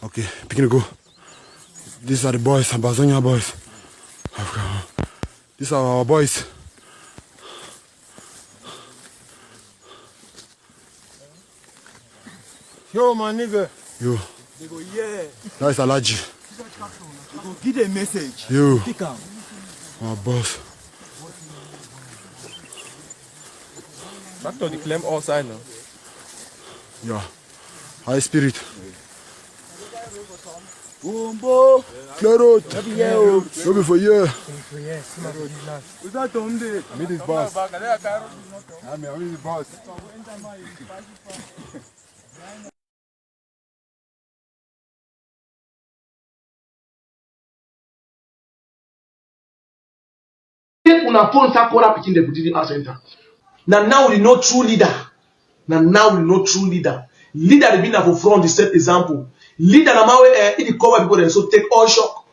Okay, begin to go. These are the boys, Ambazonia boys. These are our boys. Yo, my nigga. Yo. They go, yeah. That is Alaji. They go give a message. Yo. Pick up. Our boss. Back to the claim all side now. Yeah. High spirit. Bumbo. Clear out. Go before you. Who's that Tom there? I mean this boss. I mean this boss. Una phone sakora pikin the British center. Now we know true leader. Now we know true leader. Leader they been for front the set example. Leader na mawe in the cover people so take all shock.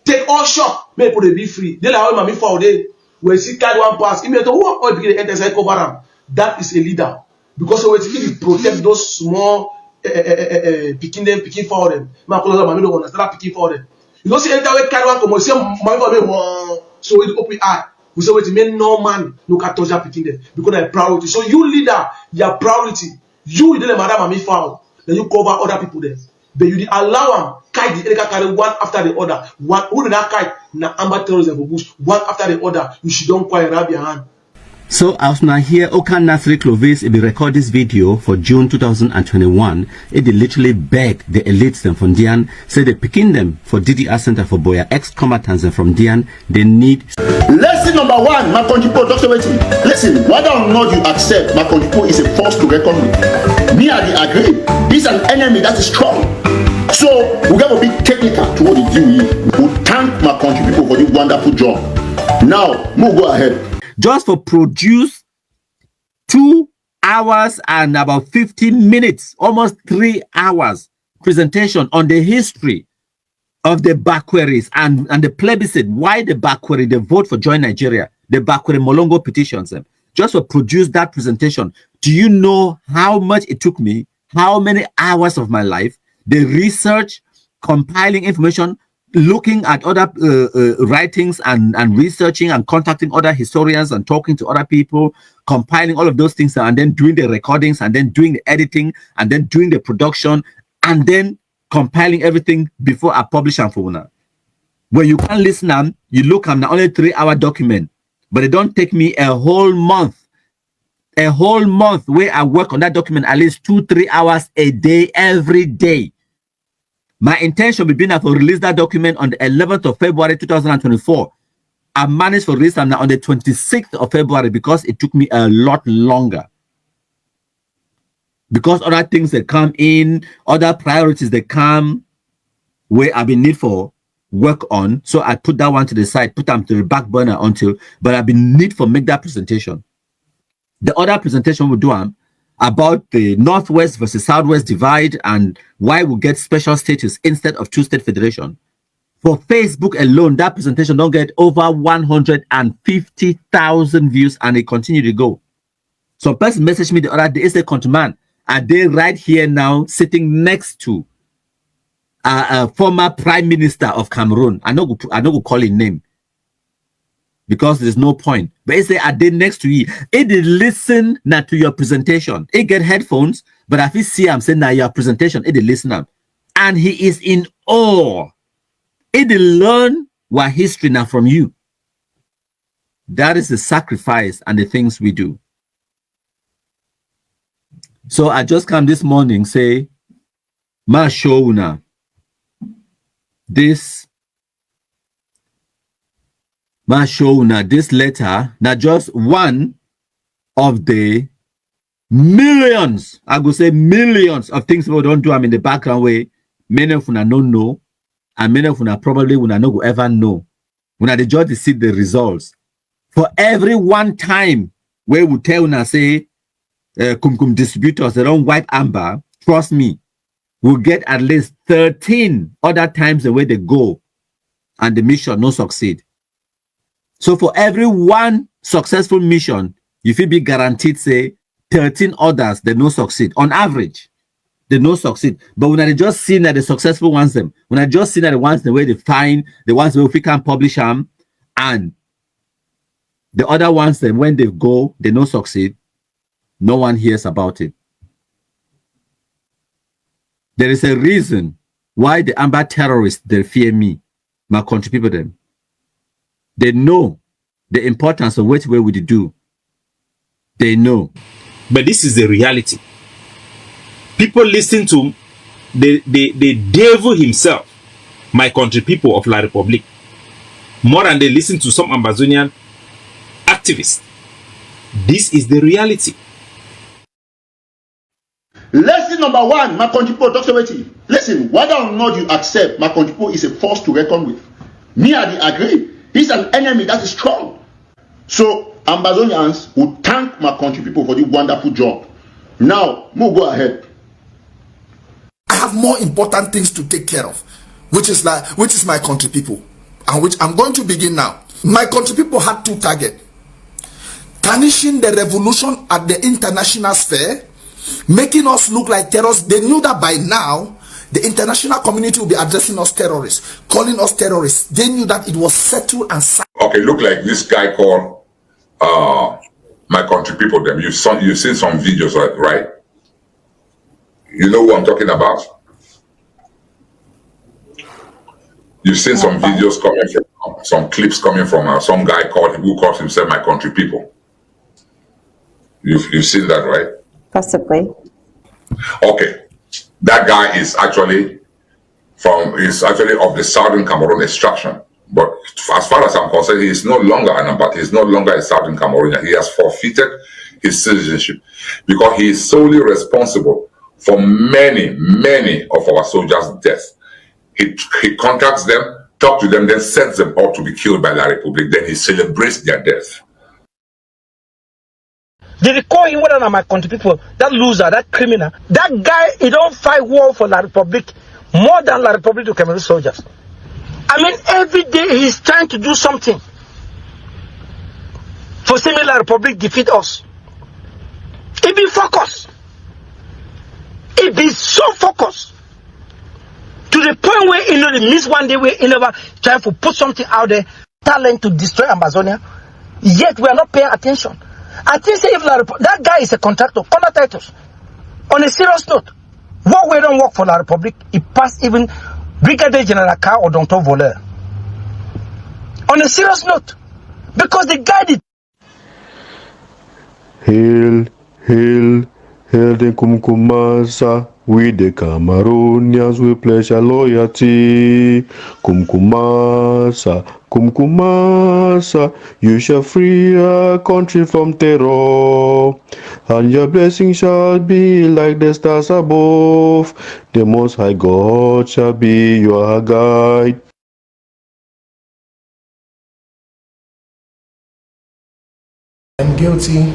Take all shock. Make people be free. They like how mami for day when see carry one pass. If you to who all begin enter inside cover am. That is a leader because so we protect those small picking for them. Mami don't understand picking for them. You don't see enter we carry one come see mami for me. So it open eye. We say wait, men no man no can touch that picking them because they're priority. So you leader, your priority. You didn't madam me foul. Then you cover other people there. But you did allow them kite the carry one after the other. One who did that kite? Na Amba terrorism for bush. One after the other. You should don't quite rub your hand. So as now here, Okan Nasri Clovis, if you record this video for June 2021, it literally begged the elites them from Dian, say they picking them for DDR Center for Boya ex-combatants and from Dian, they need. Lesson number one, my country people, Dr. Waiting. Listen, whether or not you accept my country people is a force to reckon with. Me and the agree. This is an enemy that is strong. So we got to be technical to what they do. We thank my country people for this wonderful job. Now, we'll go ahead. Just for produce 2 hours and about 15 minutes, almost 3 hours presentation on the history of the Bakweris and the plebiscite. Why the Bakweri, they vote for Join Nigeria, the Bakweri Molongo petitions. Just for produce that presentation. Do you know how much it took me? How many hours of my life? The research, compiling information, looking at other writings and researching and contacting other historians and talking to other people, compiling all of those things and then doing the recordings and then doing the editing and then doing the production and then compiling everything before I publish them for una. When you can listen them, you look at the only 3-hour document, but it don't take me a whole month where I work on that document at least 2-3 hours a day, every day. My intention will be now to release that document on the 11th of February 2024. I managed to release them now on the 26th of February because it took me a lot longer. Because other things that come in, other priorities that come where I've been need for work on. So I put that one to the side, put them to the back burner but I've been need for make that presentation. The other presentation we'll do about the Northwest versus Southwest divide and why we get special status instead of two-state federation. For Facebook alone, that presentation don't get over 150,000 views and it continue to go. So a person messaged me the other day, say, "Countryman, are they right here now sitting next to a former prime minister of Cameroon?" I know go call his name because there's no point. But they say, "Are they next to you?" It listen now to your presentation. It get headphones, but if you see I'm saying now your presentation, it listen up. And he is in awe. It learn what history now from you. That is the sacrifice and the things we do. So I just come this morning, say, "Ma show now this letter, now just one of the millions, I go say millions of things we don't do them in the background way. Many of you don't know, and many of you probably will not go ever know. When they just see the results. For every one time where we tell you say Kum distributors, they don't wipe Amber, trust me, we'll get at least 13 other times the way they go and the mission no succeed. So for every one successful mission, you will be guaranteed, say, 13 others that no succeed on average. they no succeed. But when I just seen that the successful ones them, when I just seen that the ones the way they find the ones where we can publish them, and the other ones then when they go, they no succeed, no one hears about it. There is a reason why the Amba terrorists they fear me, my country people them. They know the importance of what way we do. They know. But this is the reality. People listen to the devil himself, my country people of La Republic, more than they listen to some Ambazonian activists. This is the reality. Lesson number one, my country people, Dr. Weti. Listen, whether or not you accept my country people is a force to reckon with. Me, I agree. He's an enemy that is strong. So, Ambazonians will thank my country people for the wonderful job. Now, we'll go ahead. I have more important things to take care of, which is my country people, and which I'm going to begin now. My country people had two targets: tarnishing the revolution at the international sphere, making us look like terrorists. They knew that by now the international community will be addressing us terrorists, calling us terrorists. They knew that it was settled and signed. Okay, look like this guy called my country people. Them you've seen some videos, right? You know who I'm talking about? You've seen some videos coming from, some clips coming from some guy who calls himself my country people. You've seen that, right? Possibly. Okay, that guy is actually of the Southern Cameroon extraction. But as far as I'm concerned, he is no longer an Amba. He is no longer a Southern Cameroonian. He has forfeited his citizenship because he is solely responsible for many of our soldiers' deaths. He contacts them, talks to them, then sets them up to be killed by La Republic. Then he celebrates their death. They recall him more than my country people, that loser, that criminal. That guy, he don't fight war for La Republic more than La Republic to Cameroon soldiers. I mean, every day he's trying to do something for seeing La Republic defeat us. He be focused. He be so focused to the point where they miss one day where never trying to put something out there, talent to destroy Ambazonia. Yet we are not paying attention. I think if that guy is a contractor, Nkunda Titus. On a serious note, what we don't work for La Republic, it passed even Brigadier General Car or Dr. Voleur. On a serious note, because the guy did. Hail, hail, hail the Kumkumasa. We the Cameroonians, we pledge our loyalty. Kumkumasa, Kumkumasa, you shall free our country from terror, and your blessing shall be like the stars above. The Most High God shall be your guide. I'm guilty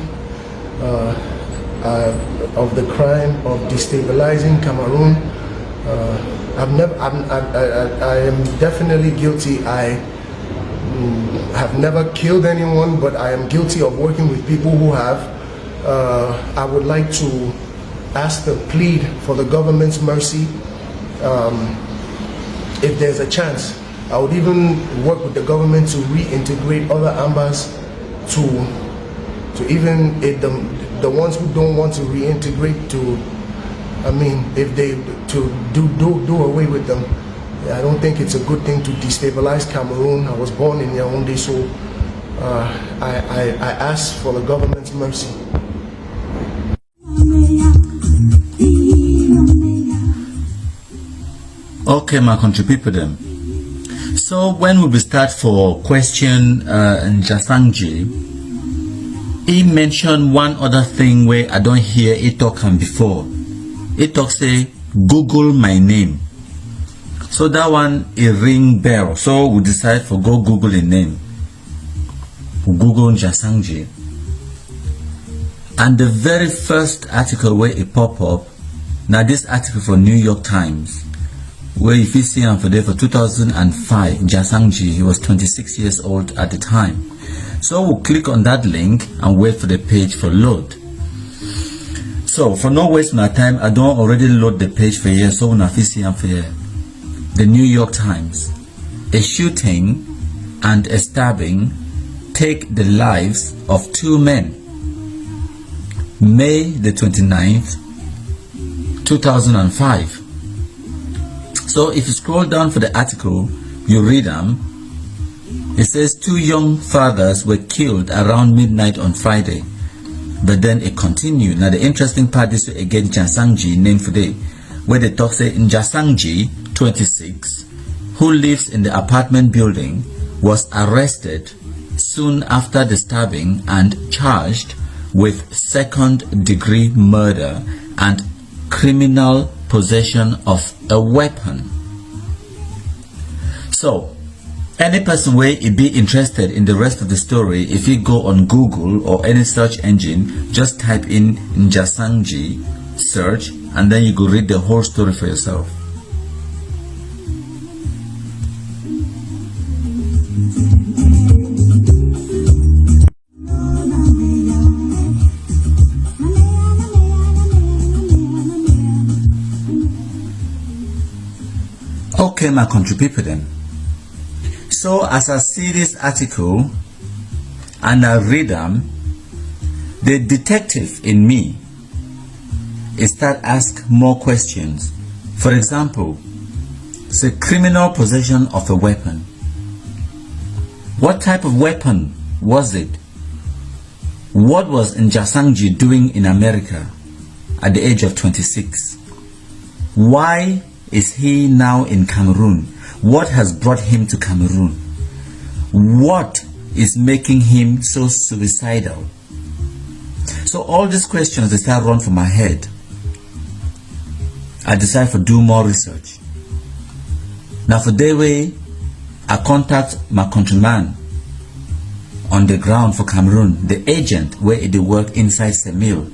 of the crime of destabilizing Cameroon. I am definitely guilty. I have never killed anyone, but I am guilty of working with people who have. I would like to ask the plead for the government's mercy. If there's a chance, I would even work with the government to reintegrate other Ambas to even if the ones who don't want to reintegrate to, I mean, if they to do away with them. I don't think it's a good thing to destabilize Cameroon. I was born in Yaoundé, so I ask for the government's mercy. Okay, my country people them. So when we start for question Njang Nji, he mentioned one other thing where I don't hear it talking before. It talks say Google my name. So that one a ring bell. So we decide for go Google a name. We Google Njang Nji. And the very first article where it pop up, now this article from New York Times, where if you see him for there for 2005, Njang Nji, he was 26 years old at the time. So we'll click on that link and wait for the page for load. So for no waste my time, I don't already load the page for here, so una fit see am for here. The New York Times. A shooting and a stabbing take the lives of 2 men. May the 29th, 2005. So if you scroll down for the article, you read them. It says 2 young fathers were killed around midnight on Friday. But then it continued. Now the interesting part is again Njang Nji named for day, where they talk say Njang Nji, 26, who lives in the apartment building, was arrested soon after the stabbing and charged with 2nd-degree murder and criminal possession of a weapon. So any person where be interested in the rest of the story, if you go on Google or any search engine, just type in Njang Nji, search, and then you go read the whole story for yourself. Okay, my country people then. So as I see this article and I read them, the detective in me start ask more questions. For example, say criminal possession of a weapon. What type of weapon was it? What was Njang Nji doing in America at the age of 26? Why is he now in Cameroon? What has brought him to Cameroon? What is making him so suicidal? So all these questions, they start running from my head. I decide to do more research. Now for that way, I contact my countryman on the ground for Cameroon, the agent where they work inside Semil,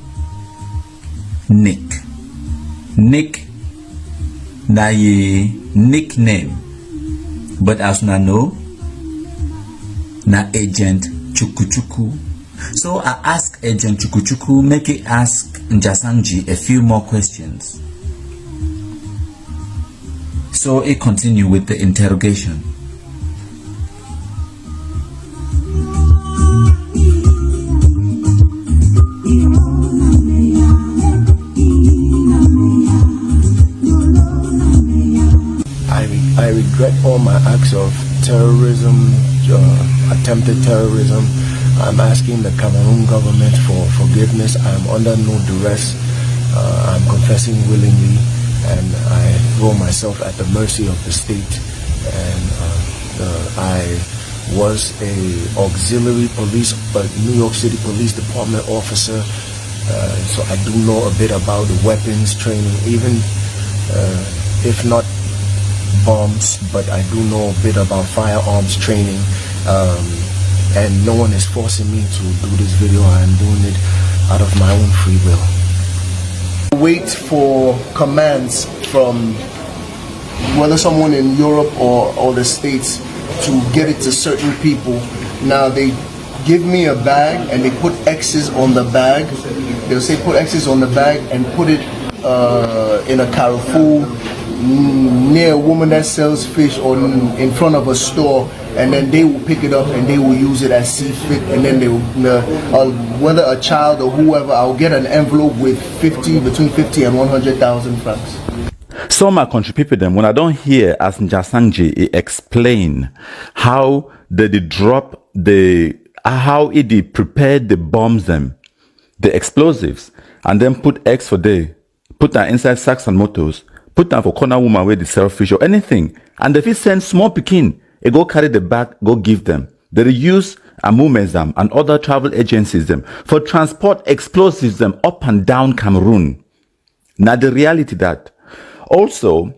Nick. Nick, na ye nickname, but as na know, na agent Chukuchuku. So I ask agent Chukuchuku, make it ask Njang Nji a few more questions. So it continue with the interrogation. I regret all my acts of terrorism, attempted terrorism. I'm asking the Cameroon government for forgiveness. I'm under no duress. I'm confessing willingly, and I throw myself at the mercy of the state. And I was a auxiliary police, but New York City Police Department officer. So I do know a bit about the weapons training, even if not bombs, but I do know a bit about firearms training, and no one is forcing me to do this video. I'm doing it out of my own free will. Wait for commands from whether someone in Europe or the States to get it to certain people. Now they give me a bag and they put X's on the bag. They'll say put X's on the bag and put it in a Carrefour near a woman that sells fish or in front of a store, and then they will pick it up and they will use it as see fit, and then they will, whether a child or whoever, I'll get an envelope with between 50 and 100,000 francs. So my country people then, when I don't hear as Njang Nji explain how they drop how he prepared the bombs them, the explosives, and then put X for day, put that inside sacks and motors, put them for corner woman where they sell fish or anything, and if he send small pikin, he go carry the bag, go give them. They use Amumezam and other travel agencies them for transport explosives them up and down Cameroon. Now the reality that also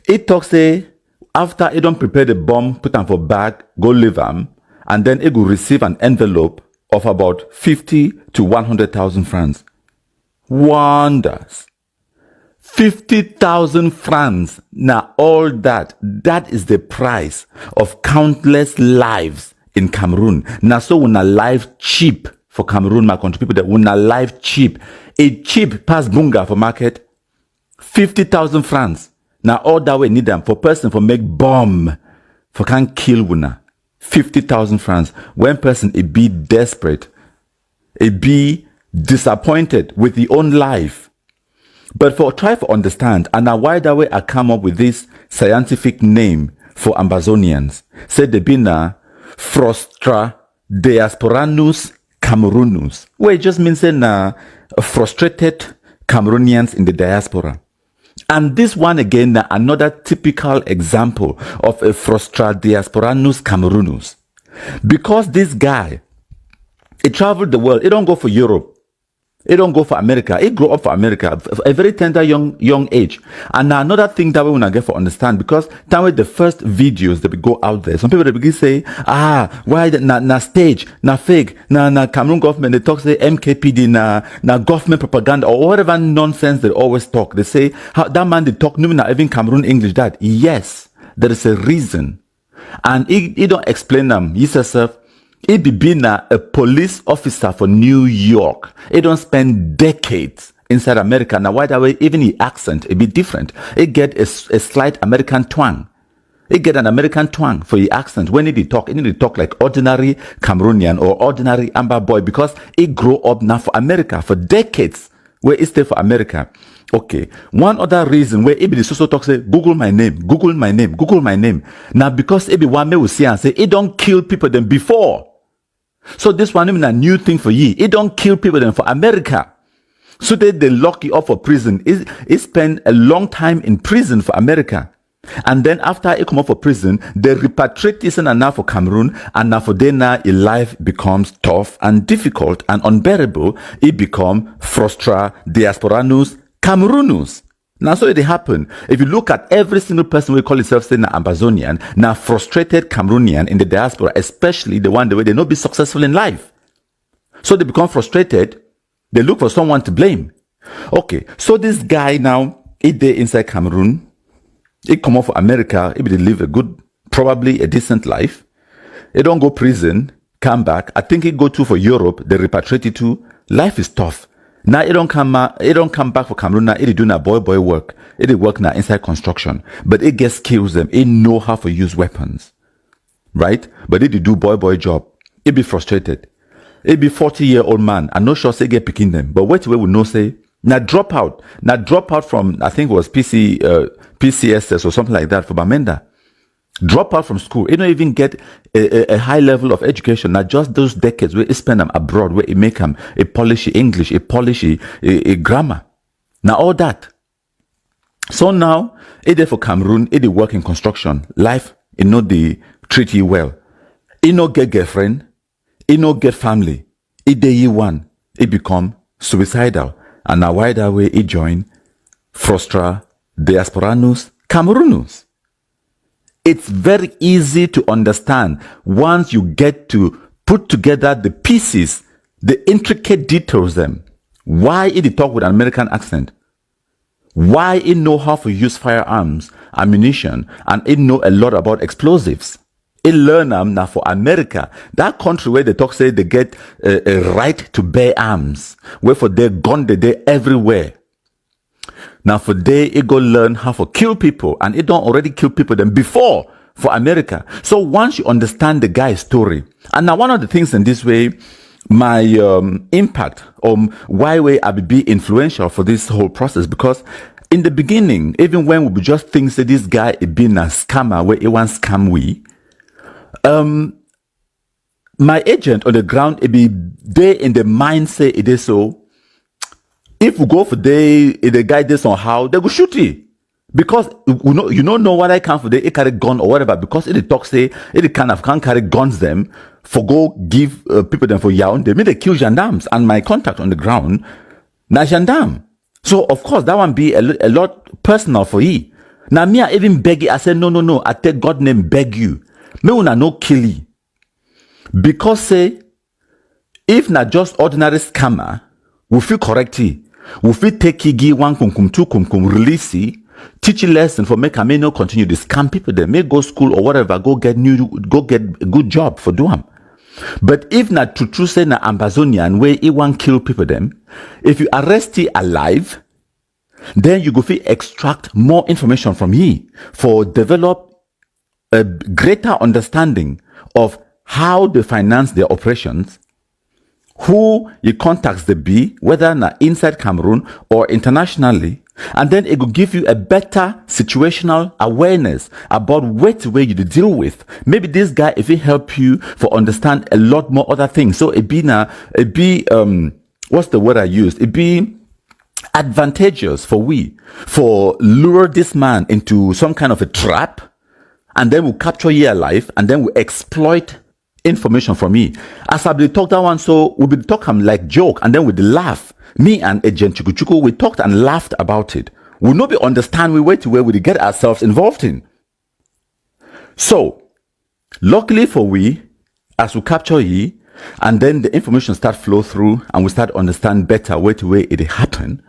it talks say after he don't prepare the bomb, put them for bag, go leave them, and then he will receive an envelope of about 50 to 100,000 francs. Wonders. 50,000 francs. Now all that is the price of countless lives in Cameroon. Now so when a life cheap for Cameroon, my country people, that will not live cheap. A cheap pass bunga for market, 50,000 francs. Now all that we need them for person for make bomb, for can kill wuna. 50,000 francs. One person it be desperate, it be disappointed with the own life. But for try to understand, and now why that way I come up with this scientific name for Ambazonians. Say they be na frustra diasporanus Cameroonus. Where it just means na frustrated Cameroonians in the diaspora. And this one again, na another typical example of a frustra diasporanus Cameroonus. Because this guy, he traveled the world. He don't go for Europe. He don't go for America. He grew up for America, a very tender young age. And now another thing that we want to get for understand, because time with the first videos that we go out there, some people they begin say, why na stage, na fake, na Cameroon government, they talk say MKPD, na government propaganda, or whatever nonsense they always talk. They say, how that man they talk, no, not even Cameroon English that. Yes, there is a reason. And he don't explain them. He says, he be being a police officer for New York. He don't spend decades inside America. Now, why that way, even his accent, it be different. He get a slight American twang. He get an American twang for his accent. When he talk like ordinary Cameroonian or ordinary Amba boy, because he grow up now for America for decades, where he stay for America. Okay. One other reason where he be also talk say, Google my name, Google my name, Google my name. Now, because he be one may will see and say, he don't kill people than before. So this one is a new thing for ye. It don't kill people then for America. So they lock you up for prison. He spend a long time in prison for America. And then after he come up for prison, they repatriate this and now for Cameroon. And now for them now, life becomes tough and difficult and unbearable. It become frustra diasporanus Cameroonus. Now, so it happen. If you look at every single person who call himself saying Ambazonian, now frustrated Cameroonian in the diaspora, especially the one the way they not be successful in life. So they become frustrated. They look for someone to blame. Okay, so this guy now, he day inside Cameroon, he come off for America, he will live a good, probably a decent life. He don't go prison, come back. I think he go to for Europe, they repatriate it to. Life is tough. Now it don't come back for Cameroon. Now it do na boy work. It work now inside construction, but it gets skills them. It know how to use weapons, right? But it do boy job. It be frustrated. It be 40-year-old man. I'm not sure say get picking them, but wait we will know say now drop out from I think it was PCSS or something like that for Bamenda. Drop out from school. He don't even get a high level of education. Not just those decades where he spend them abroad, where he make them a polish English, a polish a grammar. Now all that. So now, he there for Cameroon, he work in construction. Life, he know they treat you well. He no get girlfriend, he no get family. He day you one, he become suicidal. And now why that way he join frustra diasporanus Cameroonus. It's very easy to understand once you get to put together the pieces, the intricate details them. Why he talk with an American accent? Why he know how to use firearms, ammunition, and he know a lot about explosives? He learn them now for America, that country where they talk say they get a right to bear arms, where for their gun they everywhere. Now for they, it go learn how to kill people, and it don't already kill people than before for America. So once you understand the guy's story, and now one of the things in this way, my impact on why way I be influential for this whole process, because in the beginning, even when we just think that this guy is being a scammer, where he wants scam we, my agent on the ground, it be there in the mindset it is so. If we go for the guy this on how they go shoot it, because you don't know what I can for they carry gun or whatever, because it talk say it kind of can't carry guns them for go give people them for yawn. They may they kill gendarmes, and my contact on the ground na gendarme. So of course that one be a lot personal for you. Now me I even beg you. I said no. I take God name beg you. Me una no kill you, because say if not just ordinary scammer, we feel correct. We fit take Kigi 1 kumkum 2 kumkum release teach a lesson for make no continue to scam people. They may go school or whatever, go get a good job for do them. But if not true say na Ambazonian where he want kill people them, if you arrest he alive, then you go fit extract more information from he for develop a greater understanding of how they finance their operations, who your contacts they be, whether na inside Cameroon or internationally, and then it will give you a better situational awareness about what way you deal with. Maybe this guy, if he help you for understand a lot more other things. So it be what's the word I used? It be advantageous for lure this man into some kind of a trap, and then we'll capture you alive, and then we'll exploit information from me. As I be talk that one, so we be talk him like joke, and then we laugh. Me and Agent Chukuchuku, we talked and laughed about it. We not be understand we wait to where we get ourselves involved in. So, luckily for we, as we capture ye, and then the information start flow through, and we start understand better where to where it happen.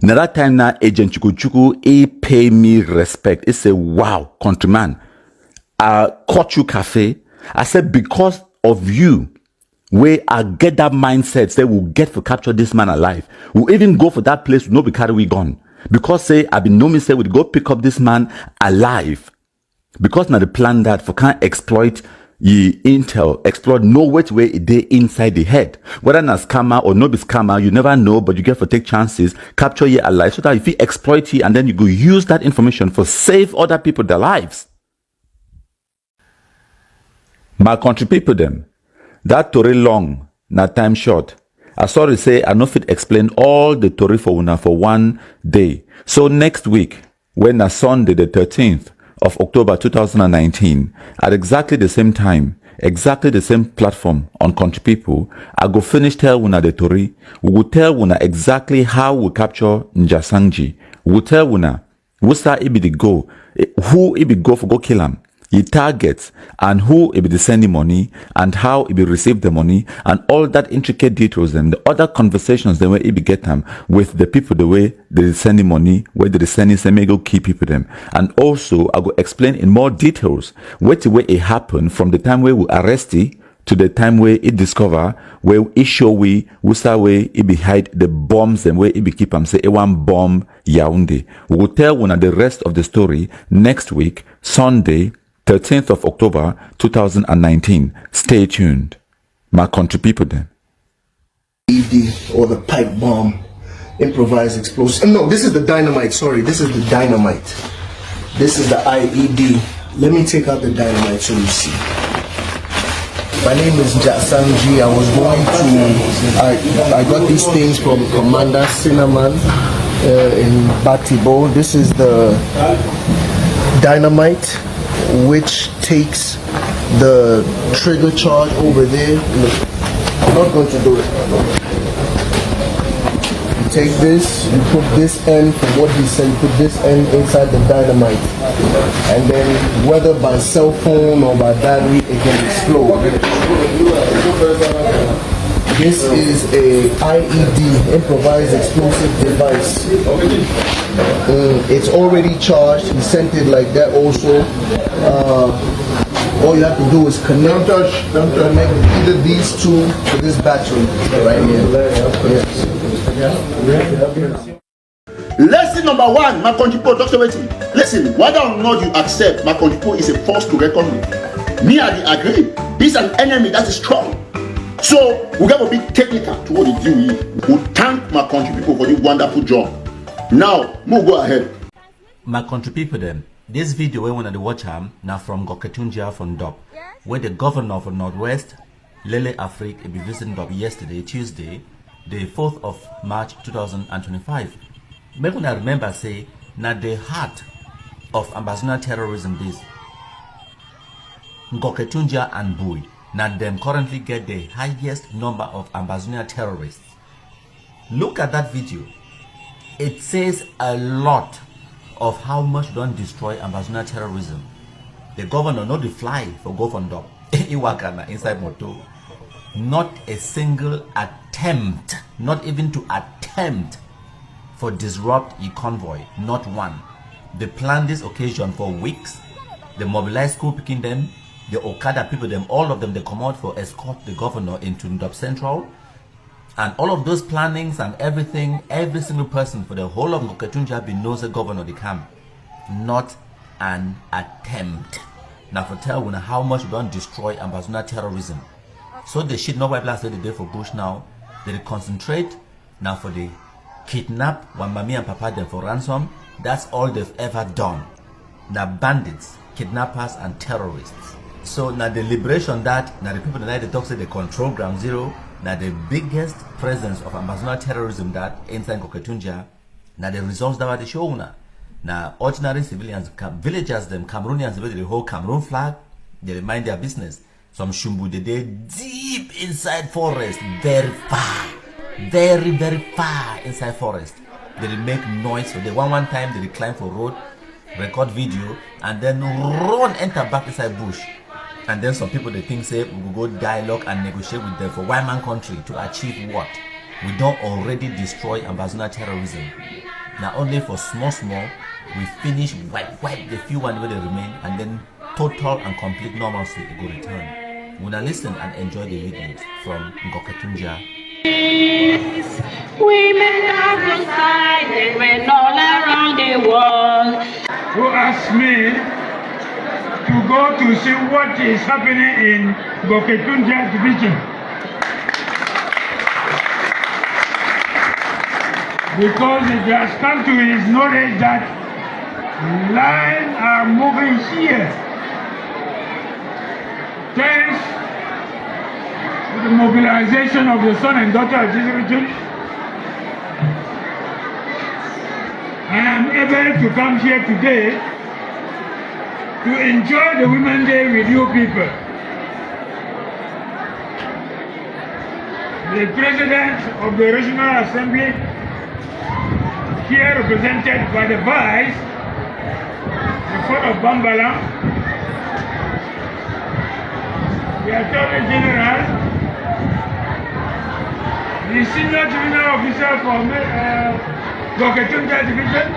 Now that time now, Agent Chukuchuku, he pay me respect. He say, wow, countryman, I caught you cafe. I said, because of you, where I get that mindset, say we'll get to capture this man alive. We'll even go for that place, no be carry we gone. Because say, I've been knowing say we'll go pick up this man alive. Because now the plan that for can't exploit ye intel, exploit know which way it dey inside the head. Whether na scammer or no be scammer, you never know, but you get to take chances, capture ye alive, so that if you exploit ye, and then you go use that information for save other people their lives. My country people them, that story long, na time short. I sorry say I no fit explain all the story for una for one day. So next week, when na Sunday the 13th of October 2019, at exactly the same time, exactly the same platform on Country People, I go finish tell una the story. We will tell una exactly how we capture Njang Nji. We will tell una whosa it be the go, who it be go for go kill him. He targets and who it be sending money and how it be receive the money and all that intricate details and the other conversations the way it be get them with the people the way they sending money, where they sending some go key people them. And also I go explain in more details what the way it happened from the time where we arrest it to the time where it discover where it show we way it be hide the bombs and where it be keep them say one bomb Yaoundé. We will tell one of the rest of the story next week, Sunday, 13th of October 2019. Stay tuned. My country people then. ED or the pipe bomb, improvised explosive. No, this is the dynamite. Sorry, this is the dynamite. This is the IED. Let me take out the dynamite so you see. My name is Njang Nji. I was going to. I got these things from Commander Cinnamon in Batibo. This is the dynamite, which takes the trigger charge over there. I'm not going to do it. You take this, you put this end from what he said, you put this end inside the dynamite. And then whether by cell phone or by battery, it can explode. This is a IED, improvised explosive device. It's already charged. He sent it like that also. All you have to do is connect either these two to this battery right here. Lesson number one, my country people, Dr. Waiting. Listen, whether or not you accept my country people is a force to reckon with. Me, I agree. This is an enemy that is strong. So we got to be technical to what we do. We thank my country people for this wonderful job. Now, we'll go ahead. My country people then, this video we want to watch now from Ngoketunjia from Ndop, where the governor of Northwest, Lele Afrique, be visiting Ndop yesterday, Tuesday, the 4th of March 2025. Make una remember say, now the heart of Ambazonia terrorism is Ngoketunjia and Bui. Now them currently get the highest number of Ambazonia terrorists. Look at that video. It says a lot of how much don't destroy Ambazonia terrorism. The governor not the fly for go for Ndop. Iwakana inside moto. Not a single attempt, not even to attempt for disrupt a convoy. Not one. They planned this occasion for weeks. They mobilized school picking them. the Okada people, them, all of them, they come out for escort the governor into Ndop Central. And all of those plannings and everything, every single person for the whole of Ngoketunjia knows the governor they come. Not an attempt. Now for tell you how much we don't destroy Ambazonia terrorism. So the shit nobody blast they did for Bush now. They concentrate now for the kidnap Wambami and Papa them for ransom. That's all they've ever done. Now bandits, kidnappers and terrorists. So now the liberation that now the people that they talk say they control ground zero. Now the biggest presence of Ambazonia terrorism that inside Ngoketunjia. Now the results that they show now. Now ordinary civilians, villagers, them Cameroonians, the whole Cameroon flag, they mind their business. Some Shumbu they deep inside forest, very far, very far inside forest. They make noise. So they one time they climb for road, record video, and then run enter back inside bush. And then some people they think say we will go dialogue and negotiate with them for one man country to achieve what? We don't already destroy Ambazonia terrorism. Now only for small, we finish wipe the few one where they remain, and then total and complete normalcy will return. We now listen and enjoy the videos from Ngoketunjia. Women outside and men all around the world who asked me to go to see what is happening in Ngoketunjia division. Because it has come to his knowledge that lines are moving here. Thanks to the mobilization of the son and daughter of this region, I am able to come here today to enjoy the Women's Day with you people. The President of the Regional Assembly, here represented by the Vice, the Fort of Bambala, the Attorney General, the Senior Criminal Officer for Ngoketunjia Division,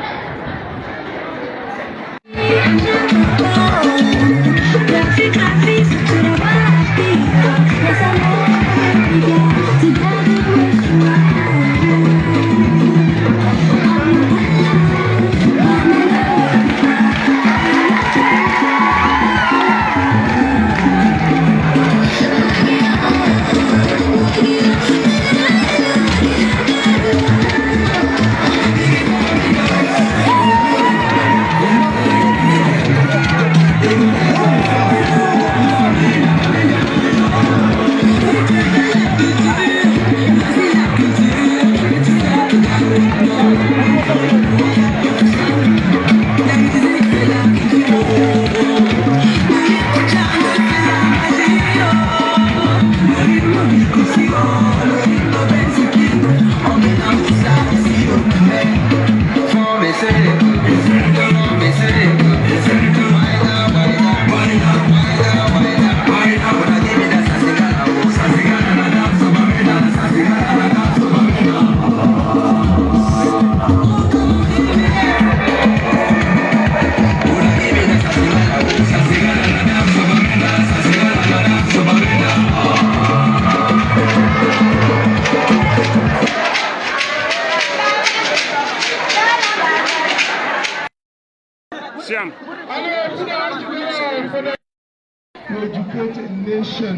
You educate a nation,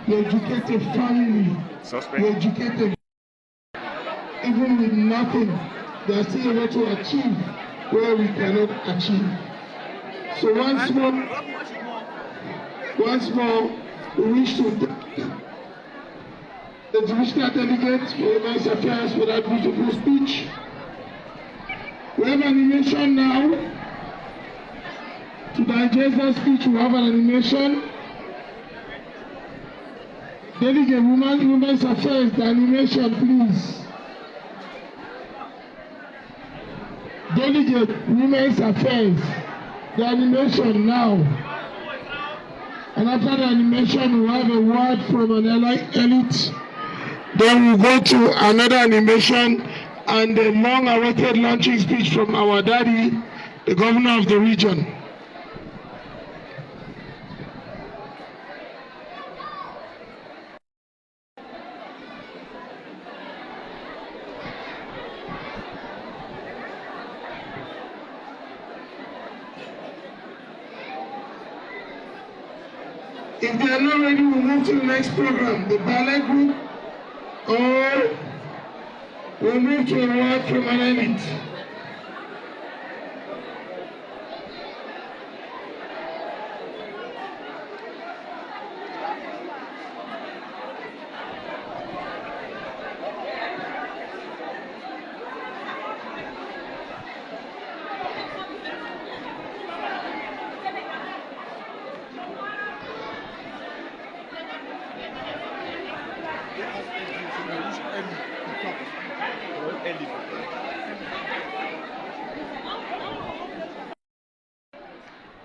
you educate a family, you educate a... Even with nothing, they are still able to achieve where we cannot achieve. So once more, we wish to thank the divisional delegates for Women's Affairs for that beautiful speech. We have an animation now. To digest that speech, we have an animation. Delegate Women's Affairs, the animation, please. Delegate Women's Affairs, the animation now. And after the animation, we'll have a word from an elite. Then we'll go to another animation and a long-awaited launching speech from our daddy, the governor of the region. If they are not ready, we'll move to the next program, the ballet group, or we'll move to a word from an elite.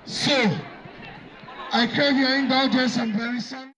So, I crave your indulgence and very soon.